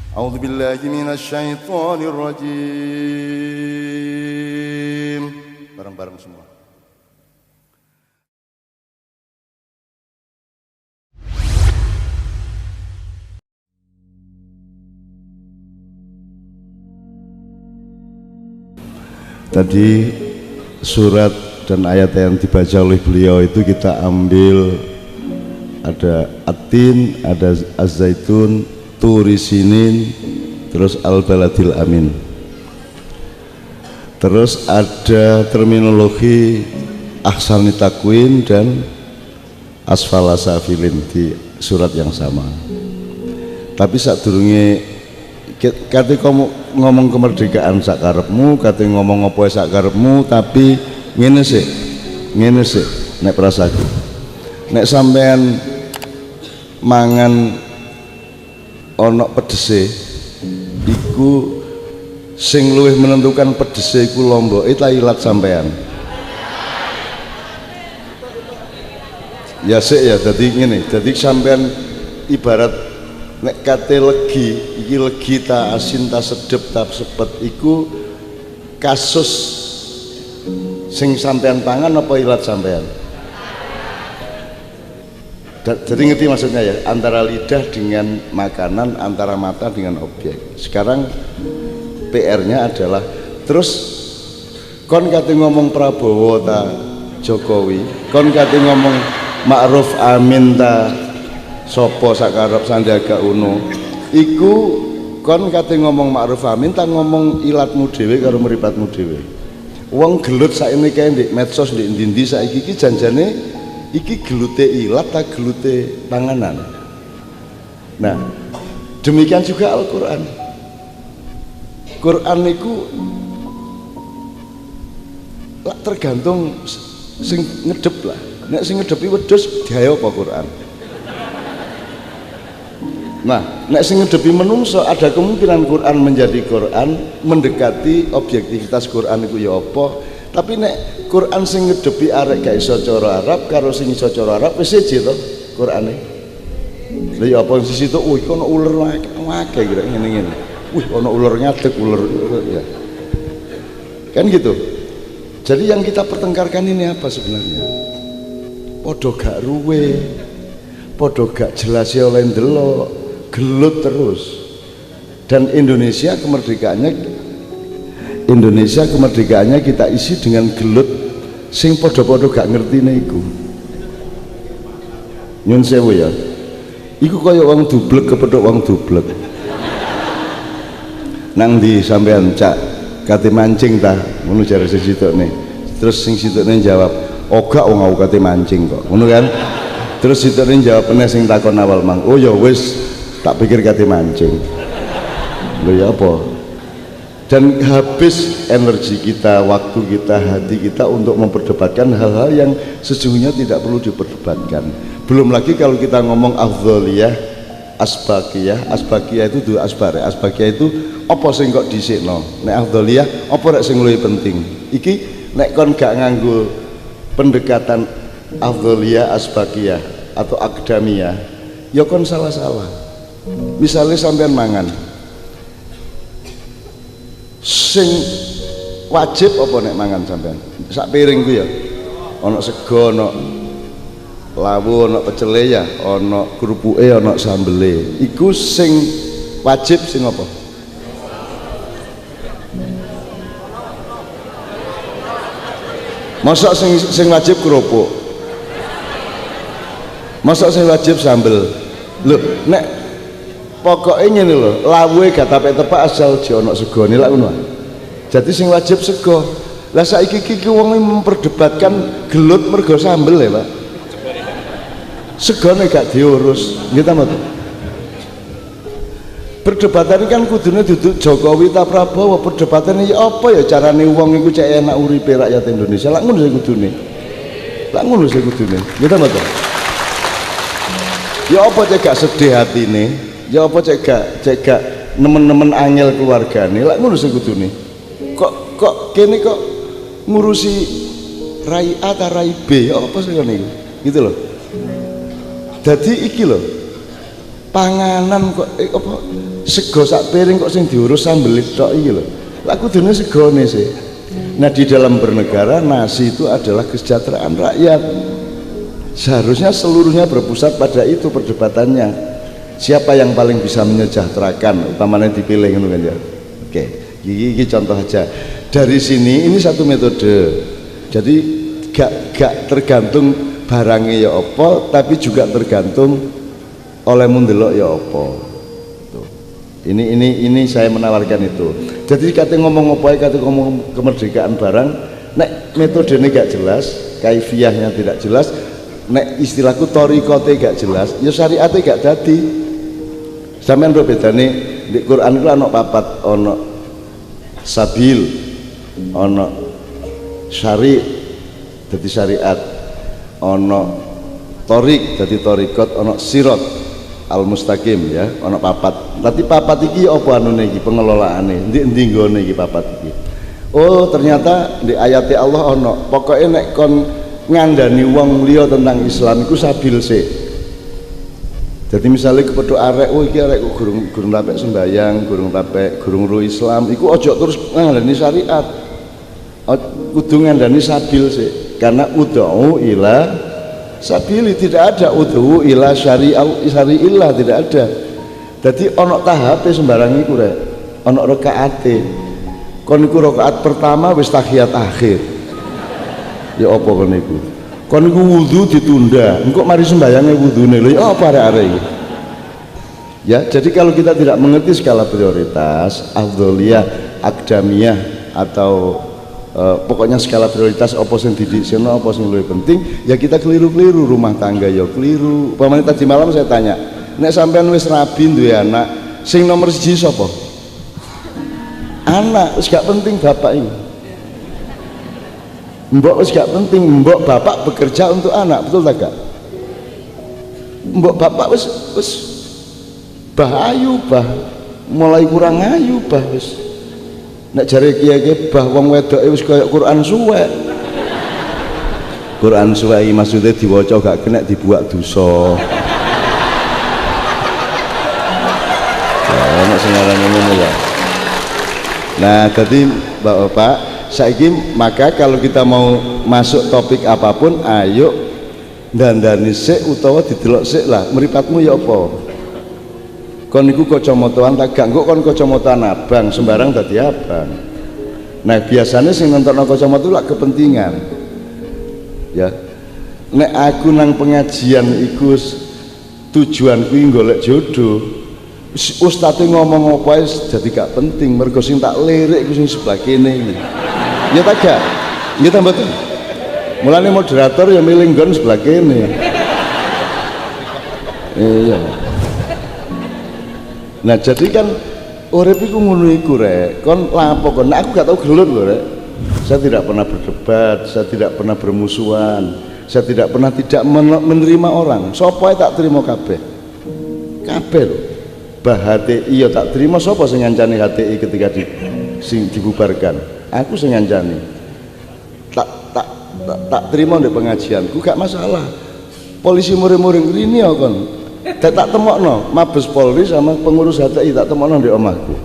A'udzu billahi minasyaitonir rajim. Bareng-bareng semua. Tadi surat dan ayat yang dibaca oleh beliau itu kita ambil, ada At-Tin, ada Az-Zaitun, Turi Sinin, terus Al-Baladil Amin. Terus ada terminologi Ahsani Takwin dan Asfala Safilin di surat yang sama. Tapi sadurunge kate kamu ngomong kemerdekaan sak karepmu, kate ngomong apa sak karepmu, tapi ngene sih nek prasaku. Nek sampean mangan ana pedese iku sing luwih menentukan pedese iku lomboke ta ilat sampean. Ya sik ya, dadi ngene, dadi sampean ibarat nek kate legi, iki legi ta asin ta sedep ta sepet iku kasus sing sampean pangan apa ilat sampean? Jadi ngerti maksudnya ya, antara lidah dengan makanan, antara mata dengan objek. Sekarang PR-nya adalah terus kon kate ngomong Prabowo ta Jokowi, kon kate ngomong Ma'ruf Amin ta sopo sakarep Sandiaga Uno, iku kon kate ngomong Ma'ruf Amin ta ngomong ilatmu dhewe karo mripatmu dhewe. Wong gelut saiki kae ndek medsos ndek ndi-ndi saiki iki janjane iki gelute ilat ta gelute panganan. Nah, demikian juga Al-Qur'an. Quran niku tergantung sing ngedep lah. Nek sing ngedepi wedhus diayo apa Quran. Nah, nek sing ngedepi menungso ada kemungkinan Quran menjadi Quran mendekati objektivitas Quran itu ya apa. Tapi nek Quran sing ngedepi arek gak iso cara Arab karo sing iso cara Arab wis siji to Qurane. Lha ya apa sing situ iki ana uler akeh kira ngene-ngene. Wih ana uler ngadeg uler ya. Kan gitu. Jadi yang kita pertengkarkan ini apa sebenarnya? Podo gak ruwe, podo gak jelas ya oleh ndelok, gelut terus. Dan Indonesia kemerdekaannya kita isi dengan gelut sing podo-podo gak ngerti iku. Nyun sewu ya, iku kaya wong dublek kepethuk wong dublek. Nang ndi sampean cak kate mancing ta ngono jare sing situkne. Terus sing situkne jawab, "Oh gak wong aku kate mancing kok." Ngono kan? Terus situkne jawab meneh sing takon awal mang, "Oh ya wis, tak pikir kate mancing." Lho ya apa? Dan habis energi kita, waktu kita, hati kita untuk memperdebatkan hal-hal yang sesungguhnya tidak perlu diperdebatkan. Belum lagi kalau kita ngomong afdholiyah, asbaqiyah itu dua asbare. Asbaqiyah itu apa sing kok dhisikno? Nek afdholiyah apa rek sing luwih penting? Iki nek kon gak nganggo pendekatan afdholiyah, asbaqiyah atau akdamiyah, ya kon salah-salah. Misalnya sampean mangan sing wajib apa nek mangan sampean? Sak piring ku ya. Ana sego, ana lawu, ana pecele ya, ana krupuke, ana sambele. Iku sing wajib sing apa? Masa sing wajib kerupuk? Masa sing wajib sambel? Lho, nek pokoknya ngene lho, lawuhe gak tepak asal aja ana segone lak ngono. Jadi sing wajib sego. Lah saiki iki wong memperdebatkan gelut mergo sambel ya, Pak. Segone gak diurus. Nggih ta, Mas? Perdebatan kan kudune duduk Jokowi ta Prabowo, perdebatan ya apa ya carane wong iku cek enak uripe rakyat Indonesia. Lak ngono sing kudune. Lak ngono sing kudune. Nggih ta, Mas? Ya apa cek gak sedih hatine? Ya apa cek gak nemen-nemen angel keluargane, lak ngono sing kudune. Kok kene kok ngurusi rai A ta rai B, ya apa sing ngene iki? Gitu loh. Dadi iki lho. panganan kok apa sego sak piring kok sing diurus sambel tok iki lho. Lah kudune segone sih. Nah, di dalam bernegara nasi itu adalah kesejahteraan rakyat. Seharusnya seluruhnya berpusat pada itu perdebatannya. Siapa yang paling bisa menyejahterakan, utamanya dipilih ngono kan ya. Oke, ini contoh aja. Dari sini ini satu metode. Jadi gak tergantung barangnya ya apa, tapi juga tergantung oleh mundelok ya apa. Ini saya menawarkan itu. Jadi kata ngomong apa, kata ngomong kemerdekaan barang, nek metodenya gak jelas, kaifiyahnya tidak jelas, nek istilahku torikote gak jelas, ya syariatnya gak jadi. Sampeyan ro bedane di Quran itu ana papat, ana sabil, ana syari dadi syariat, ana torik dadi torikot, ana sirot al mustaqim ya, ana papat. Tapi papat iki apa anune iki pengelolaane? Endi nggone iki papat iki? Oh, ternyata di ayat Allah ana. Pokoke nek kon ngandani wong liya tentang Islam iku sabil sih. Jadi misalnya kepedho arek, oh iki arek gurung tapek sembayang, gurung ru Islam, iku ojo terus ngandani syariat. Kudu ngandani sabil sih. Karena ud'u ila sabili, tidak ada ud'u ila syari'illah, tidak ada. Jadi ono tahape sembarang iku rek, ono rakaate. Kon iku rakaat pertama wis tahiyat akhir. Ya apa kon iku? Kon iku wudu ditunda, engko mari sembayange wudune lho ya apa arek-arek iki? Ya, jadi kalau kita tidak mengerti skala prioritas, afdholiyah, akdamiyah atau pokoknya skala prioritas apa sing didiksiono, apa sing luwih penting, ya kita keliru-keliru, rumah tangga ya keliru. Umpamane tadi malam saya tanya, nek sampean wis rabi duwe anak, sing nomor 1 sapa? Anak, wis gak penting bapak ini. Mbok wis gak penting, mbok bapak bekerja untuk anak, betul tak gak? Mbok bapak wis bah ayu, bah mulai kurang ayu, bah wis. Nek jare kiye-kiye bah wong wedoke wis kaya Quran suwek. Quran suwek iki maksude diwaca gak kena dibuat dosa. Ya ono sing ngarani ngono ya. Nah, tadi Bapak, saiki maka kalau kita mau masuk topik apapun, ayo dandani sik utawa didelok sik lah, mripatmu ya apa? Kon niku kacamataan tak gak, kok kon kacamataan abang sembarang dadi abang. Nah, biasanya sing nonton kacamata itu lah kepentingan. Ya. Nek aku nang pengajian iku tujuanku golek jodoh. Ustadz ngomong apa jadi gak penting, mergo sing tak lirik iku sing sebelah kene iki. Ya tak gak? Nggih ta mboten? Mulane moderator ya milih nggon sebelah kene. Iya. Nah, jadi kan urip iku ngono iku rek. Kon lapo kon? Nah, aku gak tau gelut lho rek. Saya tidak pernah berdebat, saya tidak pernah bermusuhan, saya tidak pernah tidak menerima orang. Sopo tak terima kabeh. Kabeh lho. Bah HTI ya tak terima, sapa sing ngancani HTI ketika dibubarkan? Aku sing ngancani. Tak terima ndek pengajianku gak masalah. Polisi muring-muring rini ya kon. Tak temokno Mabes Polri sama pengurus HTI tak temokno ndek omahku.